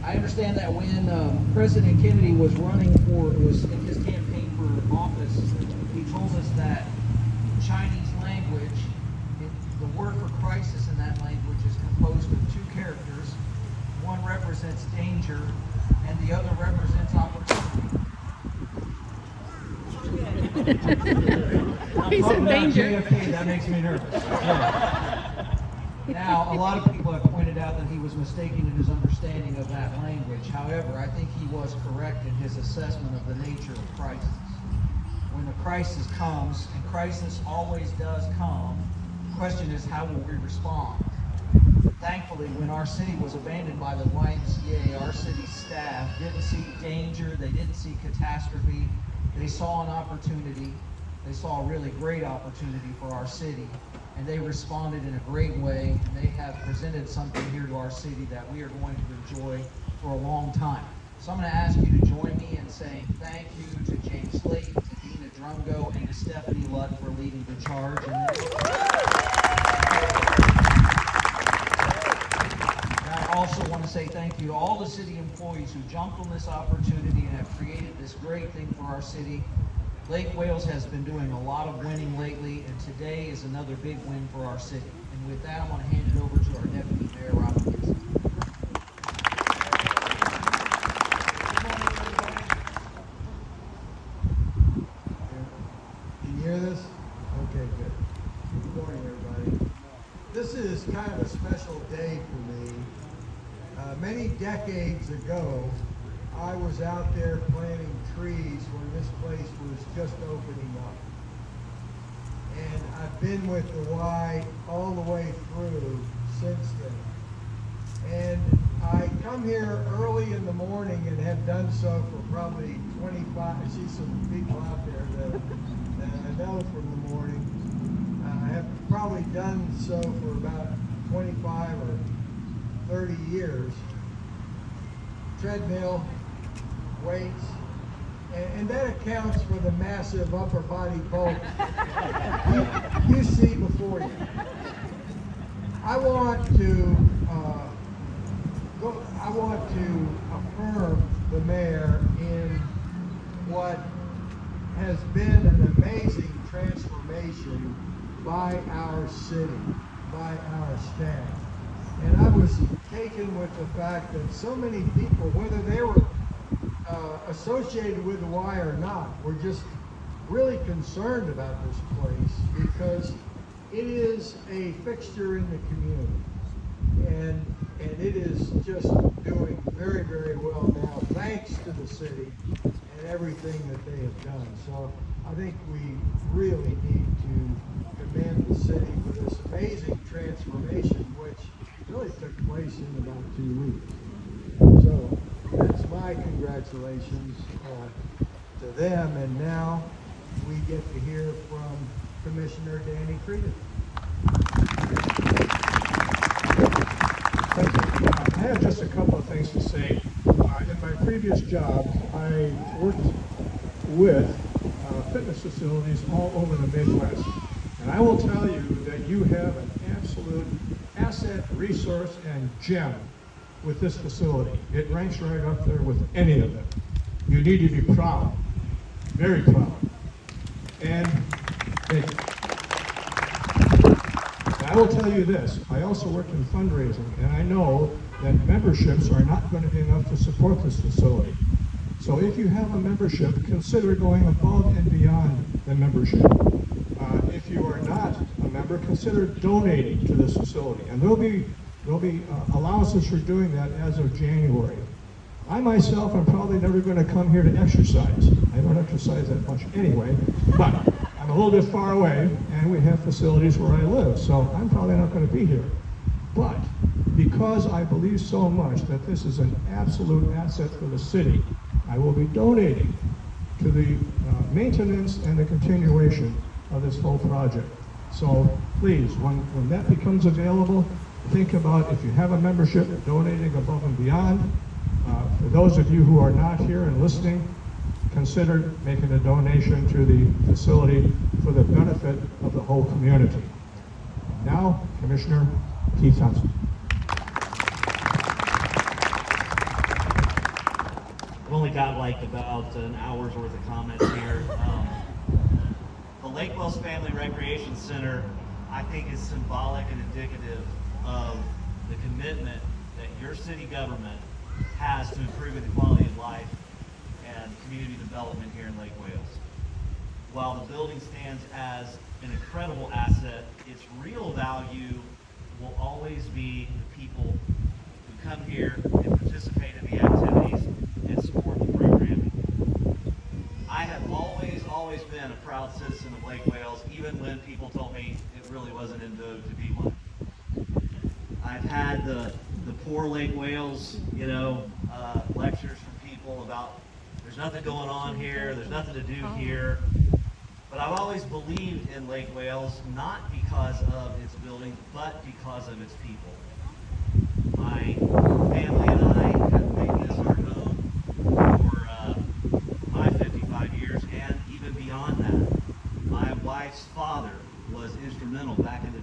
I understand that when President Kennedy was in his campaign for office, he told us that Chinese language, the word for crisis in that language is composed of two characters. One represents danger, and the other represents opportunity. He's in danger. JFK, that makes me nervous. Yeah. Now, a lot of people have pointed out that he was mistaken in his understanding of that language. However, I think he was correct in his assessment of the nature of crisis. When a crisis comes, and crisis always does come, the question is, how will we respond? Thankfully, when our city was abandoned by the YMCA, our city staff didn't see danger, they didn't see catastrophe, they saw an opportunity, they saw a really great opportunity for our city, and they responded in a great way, and they have presented something here to our city that we are going to enjoy for a long time. So I'm going to ask you to join me in saying thank you to James Slayton, to Dina Drungo, and to Stephanie Lutt for leading the charge. I also want to say thank you to all the city employees who jumped on this opportunity and have created this great thing for our city. Lake Wales has been doing a lot of winning lately, and today is another big win for our city. And with that, I want to hand it over to our Deputy Mayor, Robert Gibson. Can you hear this? Okay, good. Good morning, everybody. This is kind of a special day for me. Many decades ago, I was out there planting trees when this place was just opening up. And I've been with the Y all the way through since then. And I come here early in the morning and have done so for probably 25, I see some people out there that I know from the morning. I have probably done so for about 25 or 30 years. Treadmill, weights, and that accounts for the massive upper body bulk you see before you. I want to affirm the mayor in what has been an amazing transformation by our city, by our staff. And I was taken with the fact that so many people, whether they were associated with the Y or not, were just really concerned about this place because it is a fixture in the community. And it is just doing very, very well now, thanks to the city and everything that they have done. So I think we really need to commend the city for this amazing transformation, which really took place in about 2 weeks. So that's my congratulations to them. And now we get to hear from Commissioner Danny Creedon. Thank you. I have just a couple of things to say. In my previous job, I worked with fitness facilities all over the Midwest. And I will tell you that you have an absolute asset, resource, and gem with this facility. It ranks right up there with any of them. You need to be proud, very proud. And I will tell you this, I also worked in fundraising, and I know that memberships are not going to be enough to support this facility. So if you have a membership, consider going above and beyond the membership. If you are not a member, consider donating to this facility. And there'll be allowances for doing that as of January. I myself am probably never going to come here to exercise. I don't exercise that much anyway, but I'm a little bit far away, and we have facilities where I live, so I'm probably not going to be here. But because I believe so much that this is an absolute asset for the city, I will be donating to the maintenance and the continuation of this whole project. So please, when that becomes available, think about if you have a membership, donating above and beyond. For those of you who are not here and listening, consider making a donation to the facility for the benefit of the whole community. Now, Commissioner Keith Thompson. only got like about an hour's worth of comments here. The Lake Wells Family Recreation Center, I think, is symbolic and indicative of the commitment that your city government has to improving the quality of life and community development here in Lake Wales. While the building stands as an incredible asset, its real value will always be the people who come here and participate in the activities and support the programming. I have always been a proud citizen of Lake Wales, even when people told me it really wasn't in vogue to be one. I've had the poor Lake Wales, lectures from people about there's nothing going on here, there's nothing to do here. But I've always believed in Lake Wales, not because of its building, but because of its people. My family and I have made this our home for my 55 years and even beyond that. My wife's father was instrumental back in the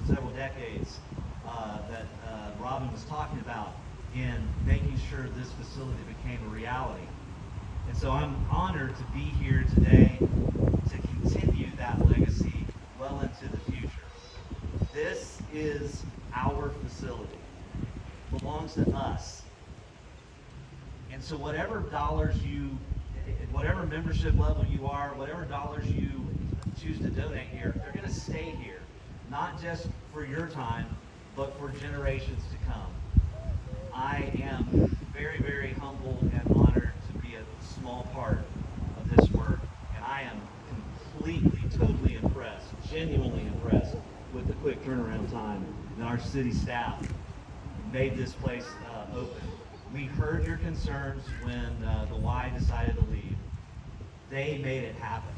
several decades that Robin was talking about in making sure this facility became a reality. And so I'm honored to be here today to continue that legacy well into the future. This is our facility. It belongs to us. And so whatever membership level you are, whatever dollars you choose to donate here, they're going to stay here. Not just for your time, but for generations to come. I am very, very humble and honored to be a small part of this work. And I am completely, totally impressed, genuinely impressed with the quick turnaround time that our city staff made this place open. We heard your concerns when the Y decided to leave. They made it happen.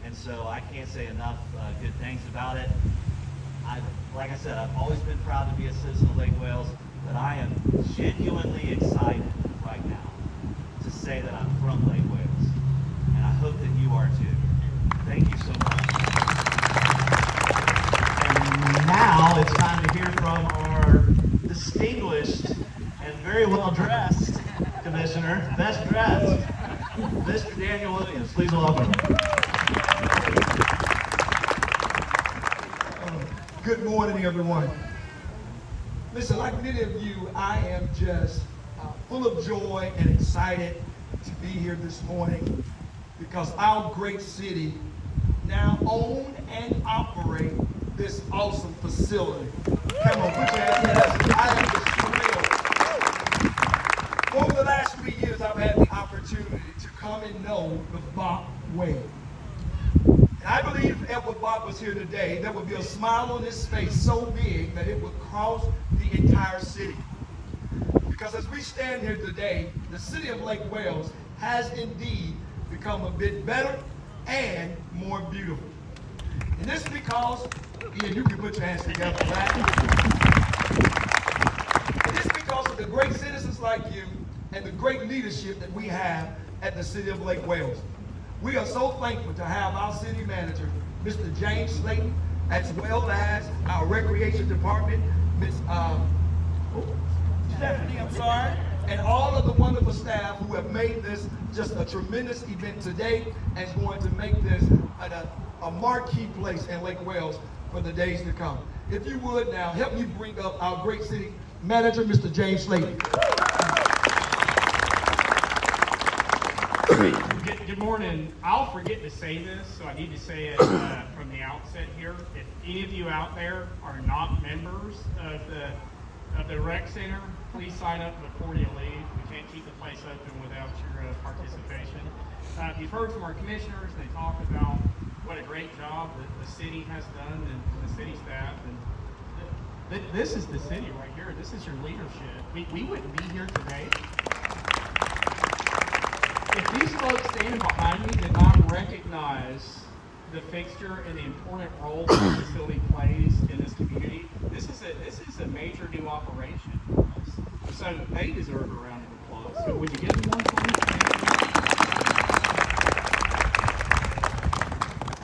And so I can't say enough good things about it. Like I said, I've always been proud to be a citizen of Lake Wales, but I am genuinely excited right now to say that I'm from Lake Wales. And I hope that you are too. Thank you so much. And now it's time to hear from our distinguished and very well dressed commissioner, best dressed, Mr. Daniel Williams. Please welcome him. Good morning, everyone. Listen, like many of you, I am just full of joy and excited to be here this morning because our great city now own and operate this awesome facility. Come on, put your hands together. I am just thrilled. Over the last 3 years, I've had the opportunity to come and know the Bob way. And I believe if Edward Bob was here today, there would be a smile on his face so big that it would cross the entire city. Because as we stand here today, the city of Lake Wales has indeed become a bit better and more beautiful. And this is because, Ian, you can put your hands together for that. And this is because of the great citizens like you and the great leadership that we have at the city of Lake Wales. We are so thankful to have our city manager, Mr. James Slayton, as well as our recreation department, Ms. Stephanie, and all of the wonderful staff who have made this just a tremendous event today and is going to make this a marquee place in Lake Wales for the days to come. If you would now, help me bring up our great city manager, Mr. James Slayton. Good morning. I'll forget to say this, so I need to say it from the outset here. If any of you out there are not members of the rec center, please sign up before you leave. We can't keep the place open without your participation. You've heard from our commissioners. They talked about what a great job that the city has done and the city staff. And this is the city right here. This is your leadership. We wouldn't be here today if these folks standing behind me did not recognize the fixture and the important role that the facility plays in this community. This is a major new operation for us. So they deserve a round of applause. So would you give them one, please?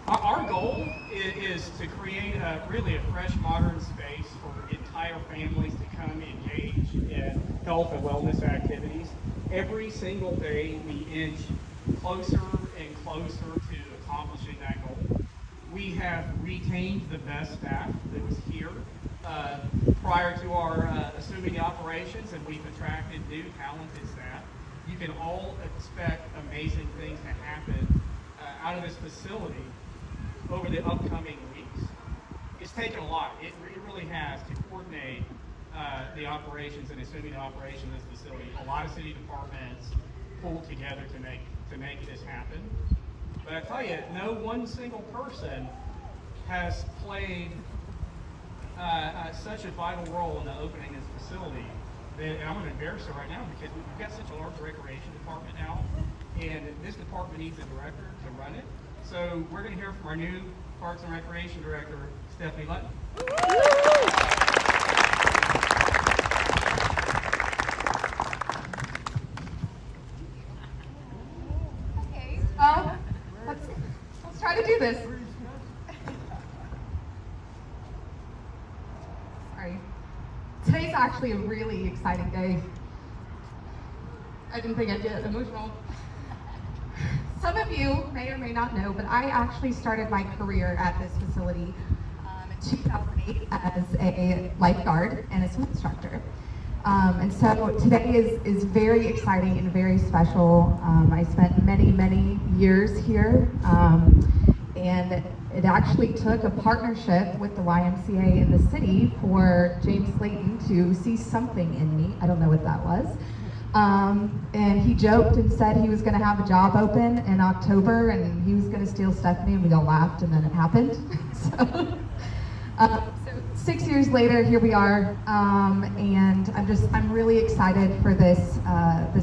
Our goal is to create really a fresh, modern space for entire families to come engage and health and wellness activities. Every single day, we inch closer and closer to accomplishing that goal. We have retained the best staff that was here prior to our assuming the operations, and we've attracted new talented staff. You can all expect amazing things to happen out of this facility over the upcoming weeks. It's taken a lot. It really has to coordinate the operations and assuming the operation of this facility. A lot of city departments pulled together to make this happen. But I tell you, no one single person has played such a vital role in the opening of this facility. And I'm going to embarrass her right now because we've got such a large recreation department now, and this department needs a director to run it. So we're going to hear from our new Parks and Recreation Director, Stephanie Lutton. Okay, let's try to do this. Sorry. Today's actually a really exciting day. I didn't think I'd get emotional. Some of you may or may not know, but I actually started my career at this facility in 2008 as a lifeguard and a swim instructor. And so today is very exciting and very special. I spent many years here, and it actually took a partnership with the YMCA in the city for James Slayton to see something in me. I don't know what that was. And he joked and said he was going to have a job open in October and he was going to steal Stephanie, and we all laughed, and then it happened. So 6 years later, here we are, and I'm really excited for this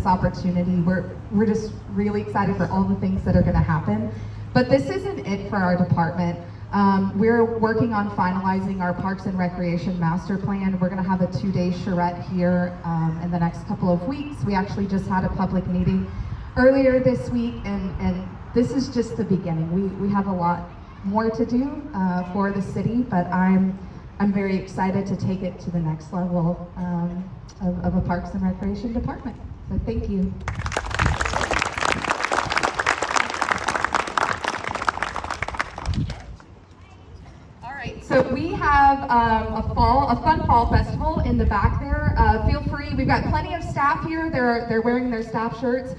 opportunity. We're just really excited for all the things that are going to happen. But this isn't it for our department. We're working on finalizing our Parks and Recreation Master Plan. We're going to have a 2-day charrette here in the next couple of weeks. We actually just had a public meeting earlier this week, and this is just the beginning. We have a lot more to do for the city, but I'm very excited to take it to the next level of a Parks and Recreation department. So thank you. So we have a fun fall festival in the back there. Feel free, we've got plenty of staff here. They're wearing their staff shirts.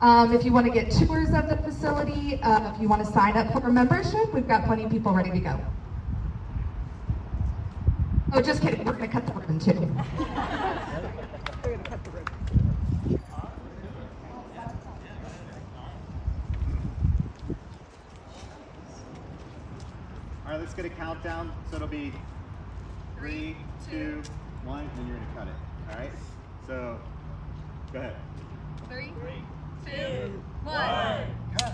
If you want to get tours of the facility, if you want to sign up for a membership, we've got plenty of people ready to go. Oh, just kidding, we're going to cut the ribbon too. All right, let's get a countdown. So it'll be 3, 2, 1, and you're gonna cut it. All right. So go ahead. 3, 2, 1. Cut.